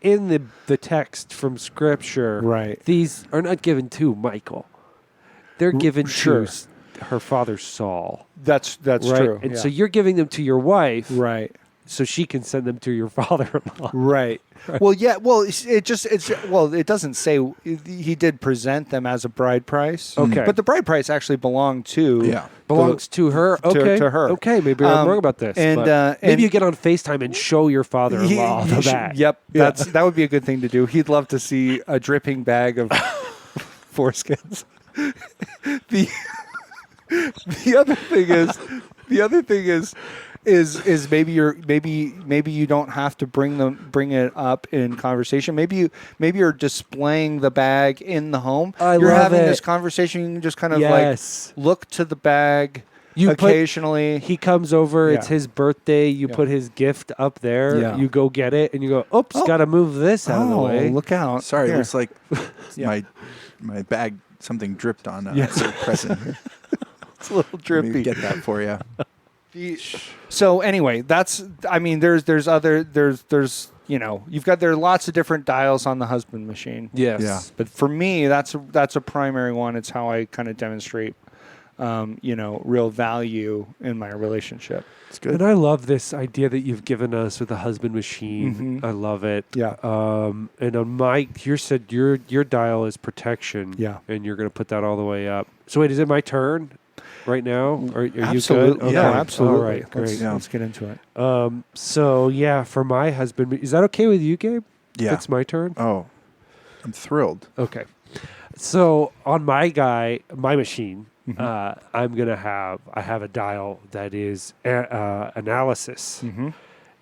in the text from Scripture. Right. These are not given to Michael. They're given sure. to her father Saul. That's right? true. And yeah. so you're giving them to your wife, right. so she can send them to your father-in-law. Right. Well, yeah. Well, it doesn't say he did present them as a bride price. Okay. But the bride price actually belonged to Yeah. Belongs to her. Okay. to her. Okay. Maybe I'm wrong about this. and, but and- maybe you get on FaceTime and show your father-in-law the bag. Yep. That would be a good thing to do. He'd love to see a dripping bag of foreskins. The other thing is maybe you don't have to bring it up in conversation. Maybe you're displaying the bag in the home. You're love having it. this conversation. You can just kind of Yes. like look to the bag You put- occasionally. He comes over. It's Yeah. his birthday. You Yeah. put his gift up there. Yeah. You go get it, and you go, "Oops, got to move this out of the way." Look out! Sorry, Here. it looks like Yeah. my bag, something dripped on Yeah. a present here. It's a little Let drippy. me get that for you. So anyway, there's there are lots of different dials on the husband machine. Yes. Yeah. But for me, that's a primary one. It's how I kind of demonstrate, real value in my relationship. It's good. And I love this idea that you've given us with the husband machine. Mhm. I love it. Yeah. And on you said your dial is protection. Yeah. And you're going to put that all the way up. So wait, is it my turn right now? Are you good? Absolutely. Okay. Yeah, absolutely. All right. Great. Let's get into it. So yeah, for my husband, is that okay with you, Gabe? Yeah. It's my turn. Oh, I'm thrilled. Okay. So on my machine, Mm-hmm. I have a dial that is analysis, Mm-hmm.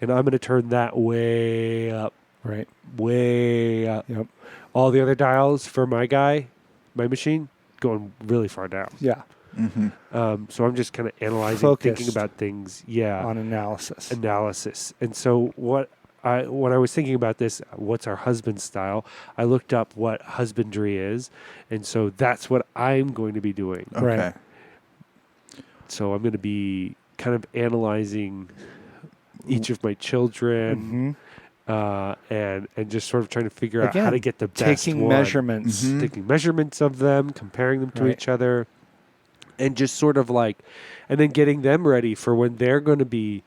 and I'm going to turn that way up. Right. way up. Yep. All the other dials for my machine, going really far down. Yeah. So I'm just kind of analyzing, thinking Focused about things. Yeah. on analysis. And so when I was thinking about this, what's our husband style? I looked up what husbandry is, and so that's what I'm going to be doing. Okay. Right. So I'm going to be kind of analyzing each of my children, and just sort of trying to figure out how to Again, get the best taking one. measurements. Taking measurements of them, comparing them to Right. each other, and just sort of like, and then getting them ready for when they're going to be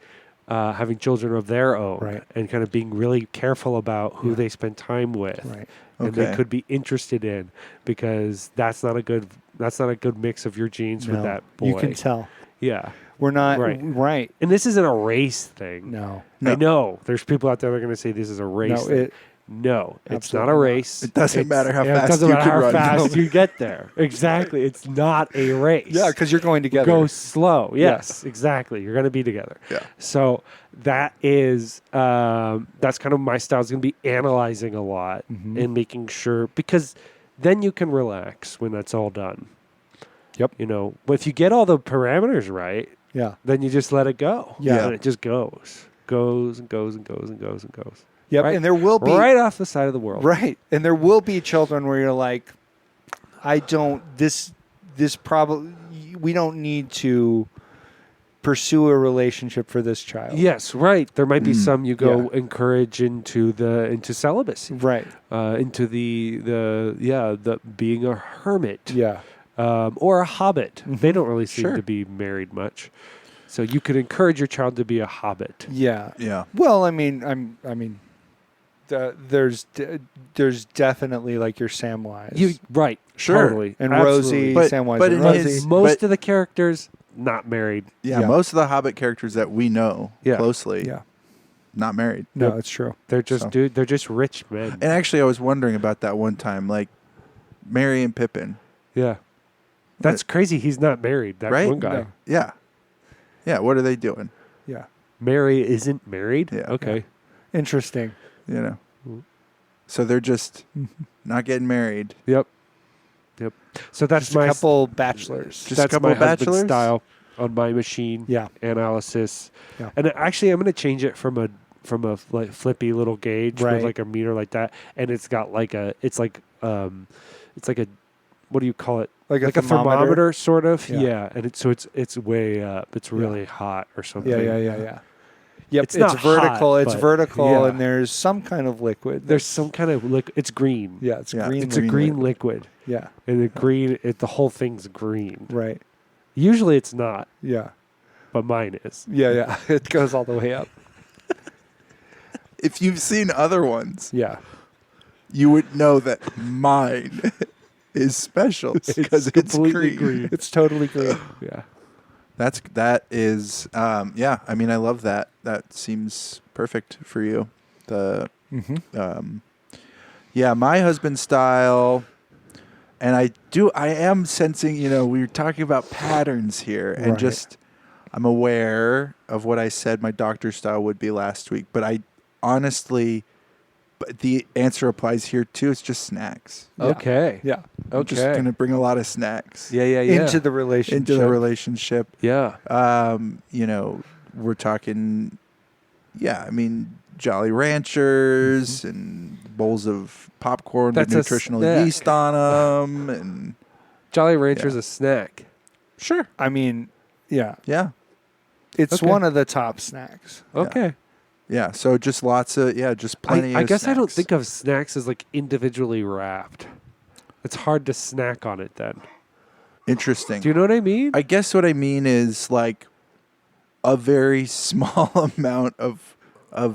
having children of their own, Right. and kind of being really careful about who Yeah. they spend time with, Right. and they Okay. could be interested in, because that's not a good mix of your genes with No, that boy. you can tell. Yeah, We're not Right. right. and this isn't a race thing. No. No. I know there's people out there that are going to say this is a race. No, thing. No, it's not Absolutely a not. race. It doesn't matter how It fast doesn't you matter can how run. fast you get there. Exactly. It's not a race. Yeah, because you're going together. Go slow. Yes, exactly. You're going to be together. Yeah. So that is that's kind of my style. Is going to be analyzing a lot and making sure, because then you can relax when that's all done. Yep. But if you get all the parameters right, Yeah. then you just let it go. Yeah. And it just goes and goes and goes and goes and goes. Yep. Right? And there will be right off the side of the world. right. And there will be children where you're like, this probably, we don't need to pursue a relationship for this child. Yes, right. There might be some you go Yeah. encourage into celibacy, Right. into the being a hermit, Yeah. or a hobbit. They don't really seem Sure. to be married much, so you could encourage your child to be a hobbit. Yeah. Yeah. Well, there's definitely like your Samwise. Right? Sure. Totally. and Absolutely. Rosie, But- Samwise but and in Rosie. his- Most but- of the characters not married. Yeah. Yeah. Most of the Hobbit characters that we know Yeah. closely, yeah. not married. No, Yep. it's true. They're just So- they're just rich men. And actually, I was wondering about that one time, like Merry and Pippin, Yeah, that's crazy. He's not married. That right? one guy. No. Yeah. Yeah. What are they doing? Yeah. Mary isn't married. Yeah. Okay. Interesting. You know. So they're just not getting married. Yep. So that's Just my a couple bachelors. Just a that's couple my husband's bachelors? style on my machine. Yeah. Analysis. Yeah. And actually, I'm going to change it from a like flippy little gauge Right. with like a meter like that, and it's got like it's like a what do you call it? Like a thermometer sort of. Yeah. Yeah. And it's way up. It's really hot or something. Yeah. Yep, It's it's not vertical. hot, It's but vertical, yeah. and there's some kind of liquid. There's some kind of liquid. It's green. yeah, it's Yeah, green. It's a liquid. green liquid. Yeah, And the whole thing's green. right. Usually it's not, Yeah, but mine is. yeah. It goes all the way up. If you've seen other ones, Yeah, you would know that mine is special because it's completely green. it's totally green. Yeah. That is, yeah. I mean, I love that. That seems perfect for you. Yeah, my husband's style, and I am sensing. We were talking about patterns here, and Right. just I'm aware of what I said my doctor style would be last week, but I honestly, but the answer applies here too. It's just snacks. Yeah. Okay. Yeah, I'm just Okay. gonna bring a lot of snacks Yeah. into the relationship. into the relationship. Yeah. We're talking, yeah, I mean, Jolly Ranchers and bowls of popcorn That's with a nutritional snack. yeast on them. And Jolly Rancher's Yeah. a snack. sure. I mean, yeah, Yeah. it's Okay. one of the top snacks. Okay. Yeah. So just lots of, just plenty I of guess I don't snacks. think of snacks as like individually wrapped. It's hard to snack on it then. Interesting. Do you know what I mean? I guess what I mean is like a very small amount of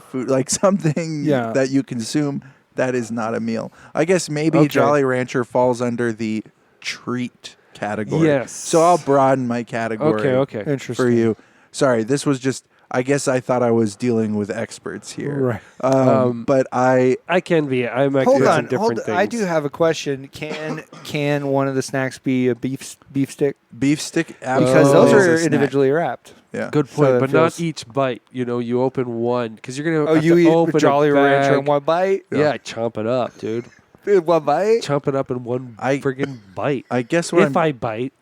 food, like something Yeah. that you consume that is not a meal. I guess maybe Okay. Jolly Rancher falls under the treat category. Yes. So I'll broaden my category Okay. Interesting. for you. Sorry, this was just I guess I thought I was dealing with experts here. Right. But I can be. I'm like, Hold there's on, different things. I do have a question. Can one of the snacks be a beef stick? beef stick Because absolutely those is are a snack. individually wrapped. Yeah. Good So point, it but feels- not each bite. You open one because you're gonna. Oh, have you to eat open Jolly a Rancher in bag. one bite? Yeah, chomp it up, dude. In one bite? Chomp it up in one I- friggin' bite. I guess what if I bite,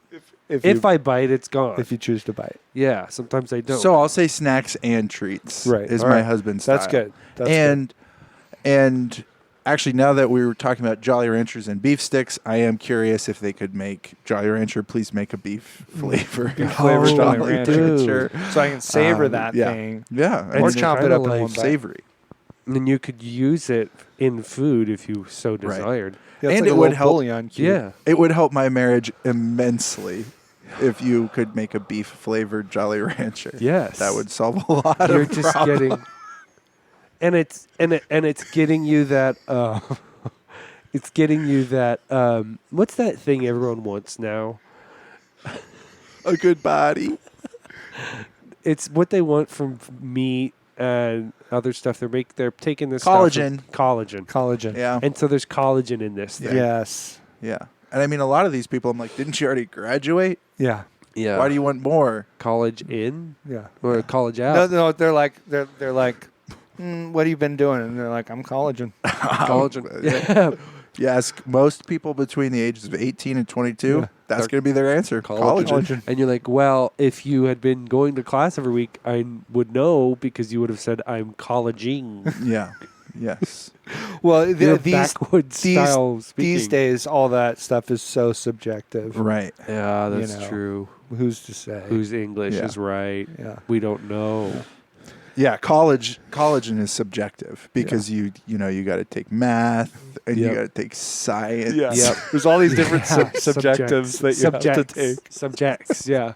If if I bite, it's gone. if you choose to bite. Yeah, sometimes I don't. So I'll say snacks and treats. Right. Is All my right. husband's style. That's good. That's and actually, now that we were talking about Jolly Ranchers and beef sticks, I am curious if they could make Jolly Rancher. Please make a beef flavor. flavor Oh, Jolly Jolly Rancher. Rancher. good. So I can savor that yeah. thing. Yeah, And Or it's chomp it kinda up in like one bite. savory. and you could use it in food if you so desired. Yeah, it's And like it a would little help- bouillon cube. Yeah. It would help my marriage immensely if you could make a beef flavored Jolly Rancher. Yes. That would solve a lot You're of just problems. getting, and it's getting you that. It's getting you that. What's that thing everyone wants now? a good body. It's what they want from meat and other stuff. They're taking this Collagen. stuff from collagen, Collagen. Yeah. and so there's collagen in this thing. Yes. Yeah. And I mean, a lot of these people, I'm like, didn't you already graduate? Yeah. Yeah. Why do you want more? college in Yeah. or college No, out? no, they're like, what have you been doing? And they're like, I'm collagen. Collagen. Yeah. You ask most people between the ages of 18 and 22, Yeah. that's going to be their answer. Collagen. Collagen. And you're like, well, if you had been going to class every week, I would know because you would have said I'm collaging. Yeah. Yes. Well, You're these backwoods style speaking. these days, all that stuff is so subjective. Right. Yeah, that's know. true. Who's to say? Whose English Yeah. is right? Yeah. We don't know. Yeah, collagen is subjective because you got to take math and you Yep. got to take science. Yeah. Yep. There's all these different Yeah, subjectives that you have to take. Subjects, yeah.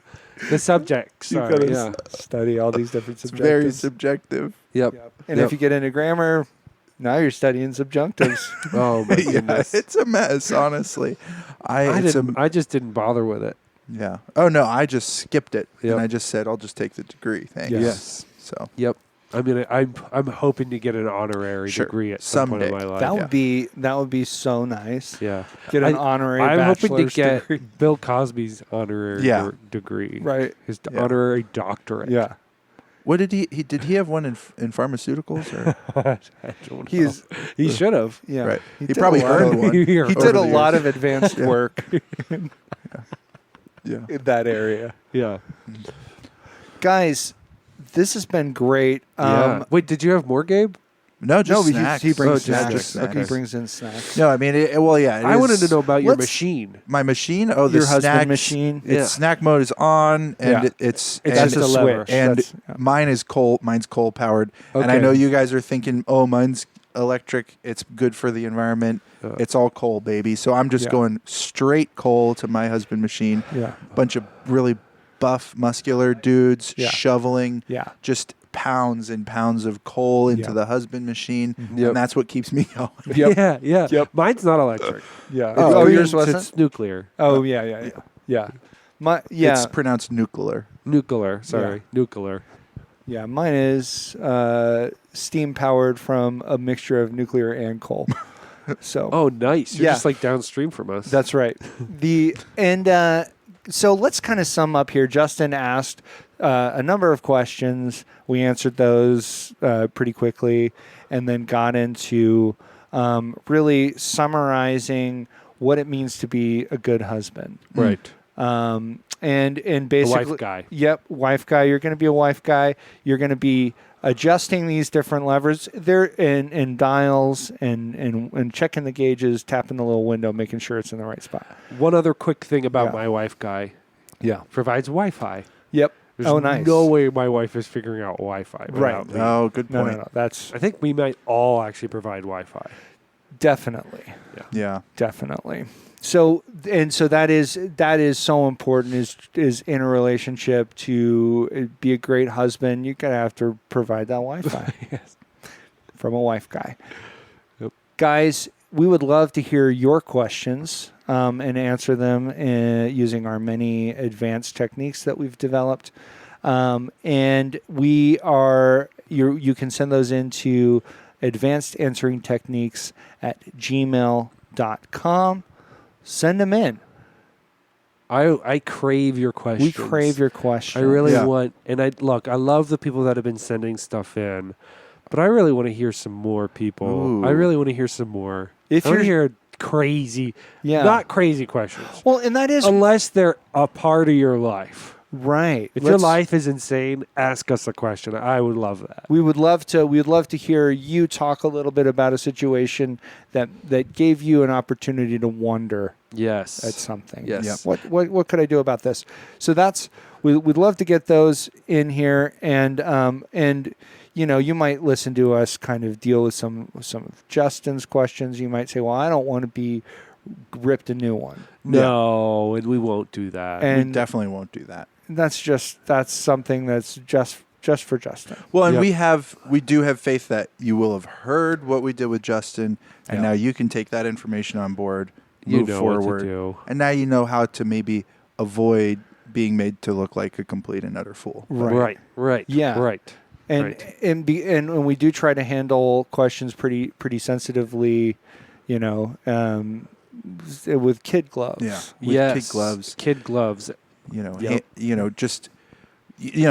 The subjects. You've Sorry, got to yeah. study all these different It's very subjectives. subjective. Yep. Yep. And Yep. if you get into grammar, now you're studying subjunctives. Oh my Yeah, goodness. it's a mess, honestly. I just didn't bother with it. Yeah. Oh no, I just skipped it Yep. and I just said I'll just take the degree. Thanks. Yes. So Yep. I mean, I'm hoping to get an honorary Sure. degree at some point in Someday. my life. that would be so nice. yeah. Get an I- honorary I'm hoping to bachelor's get degree. Bill Cosby's honorary Yeah. degree. Right. His Yeah. honorary doctorate. Yeah. what did he did he have one in pharmaceuticals or I don't know. He's He should have. yeah. right? He did probably a lot earned of- one. He did over a the lot years. of advanced work Yeah. in that area. Yeah. Guys, this has been great. Yeah. Wait, did you have more, Gabe? No, just no, snacks. he brings Oh, just snacks. snacks. snacks. He brings in snacks. No, I mean, well, yeah. it I wanted is- to know about your Let's- machine. my machine. Oh, the Your husband snacks- machine. Its Yeah. snack mode is on, and Yeah. it's It's and, just a lever. and That's- yeah. mine is coal. Mine's coal powered, and I Okay. know you guys are thinking, oh, mine's electric. It's good for the environment. It's all coal, baby. So I'm just Yeah. going straight coal to my husband machine. Yeah. Bunch of really buff, muscular dudes Yeah. shoveling Yeah. just pounds and pounds of coal into Yeah. the husband machine, Yep. and that's what keeps me going. Yep. Yeah, yeah. Yep. Mine's not electric. Yeah. Oh, Oh, yours yours wasn't. It's nuclear. Oh, yeah. Yeah. It's pronounced nuclear. Nuclear. Sorry, nuclear. Yeah, mine is steam powered from a mixture of nuclear and coal. So Oh, nice. You're Yeah. just like downstream from us. that's right. So let's kind of sum up here. Justin asked a number of questions. We answered those pretty quickly, and then got into really summarizing what it means to be a good husband. right. And basically, wife guy. Yep, wife guy. You're going to be a wife guy. You're going to be adjusting these different levers there and dials and checking the gauges, tapping the little window, making sure it's in the right spot. One other quick thing about Yeah. my wife guy Yeah. provides Wi-Fi. Yep. There's Oh, nice. no way my wife is figuring out Wi-Fi without Right. me. Oh, good No, point. no. That's I think we might all actually provide Wi-Fi. definitely. Yeah. Definitely. So that is so important is in a relationship to be a great husband. You're gonna have to provide that Wi-Fi Yes. from a wife guy. Yep. Guys, we would love to hear your questions and answer them using our many advanced techniques that we've developed. And we are, you can send those into advancedansweringtechniques@gmail.com. Send them in. I crave your questions. We crave your questions. I really Yeah. want, and I love the people that have been sending stuff in, but I really want to hear some more people. Ooh. I really want to hear some more. If I want to you're- hear crazy, Yeah. not crazy questions, Well, and that is unless they're a part of your life. right. If your Let's- life is insane, ask us a question. I would love that. We would love to hear you talk a little bit about a situation that gave you an opportunity to wonder Yes. at something. Yes. Yep. What could I do about this? So we'd love to get those in here, and you might listen to us kind of deal with some of Justin's questions. You might say, well, I don't want to be ripped a new one. No, and we won't do that. And We definitely won't do that. that's something that's just for Justin. Well, and Yep. we do have faith that you will have heard what we did with Justin, and Yeah. now you can take that information on board, You move know what to forward, do. and now you know how to maybe avoid being made to look like a complete and utter fool. Right. Yeah. Right. And Right. and we do try to handle questions pretty sensitively, with kid gloves. Yeah, with Yes. kid gloves. Kid gloves. Yep. Just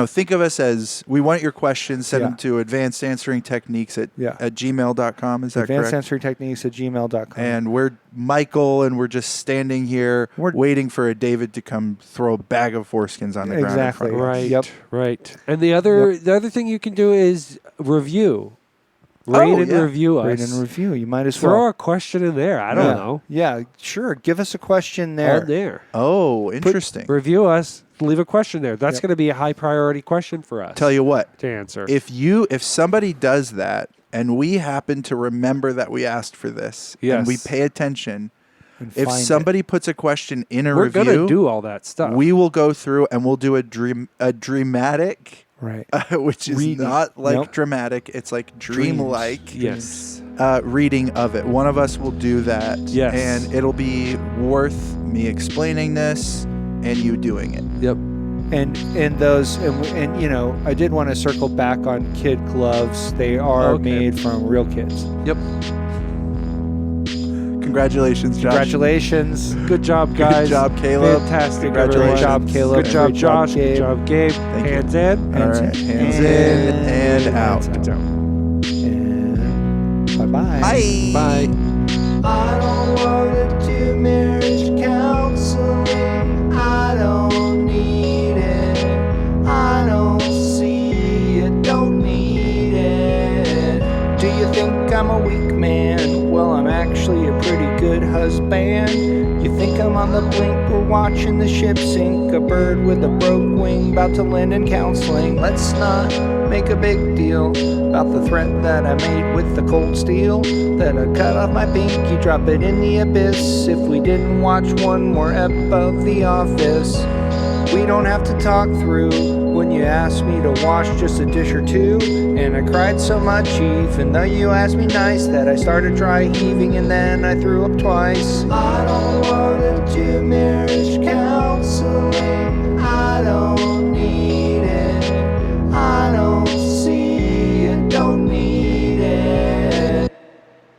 think of us as we want your questions. Send Yeah. them to advancedansweringtechniques at gmail.com. Is that Advanced correct? Answering Techniques @gmail.com. And we're Michael, and we're just standing here waiting for a David to come throw a bag of foreskins on the ground. in Exactly. front of us. Right. Yep. Right. And the other thing you can do is review. Rate and yeah. review us. Rate and review. You might as Throw well. a question in there. I don't Yeah. know. Yeah, sure. Give us a question there. On there. Oh, interesting. Review us. Leave a question there. That's Yep. going to be a high priority question for us. Tell you what, to answer. if somebody does that and we happen to remember that we asked for this Yes. and we pay attention, And if find somebody puts a question in a We're review, going to do all that stuff. we will go through and we'll do a dramatic, Right. which is Reading. not like Nope. dramatic. It's like dream-like Yes. reading of it. One of us will do that. Yes. And it'll be worth me explaining this and you doing it. Yep. And those and I did want to circle back on kid gloves. They are Okay. made from real kids. Yep. Congratulations, Josh. Congratulations. Good job, guys. Good job, Caleb. Fantastic. Congratulations. everyone. Good job, Caleb. Good job, Great job, Josh. Gabe. Good job, Gabe. Thank you. Hands in. All right. Hands in and out. Hands out. And bye-bye. Bye. Bye. I don't want to do marriage counseling. I don't need it. I don't see it. Don't need it. Do you think I'm a weak man? Well, I'm actually a pretty good husband. You think I'm on the blink? We're watching the ship sink. A bird with a broke wing about to land in counseling. Let's not make a big deal about the threat that I made with the cold steel. That I cut off my pinky, drop it in the abyss. If we didn't watch one more ep of The Office, we don't have to talk through when you asked me to wash just a dish or two. And I cried so much, even though you asked me nice, that I started dry heaving and then I threw up twice. I don't wanna do marriage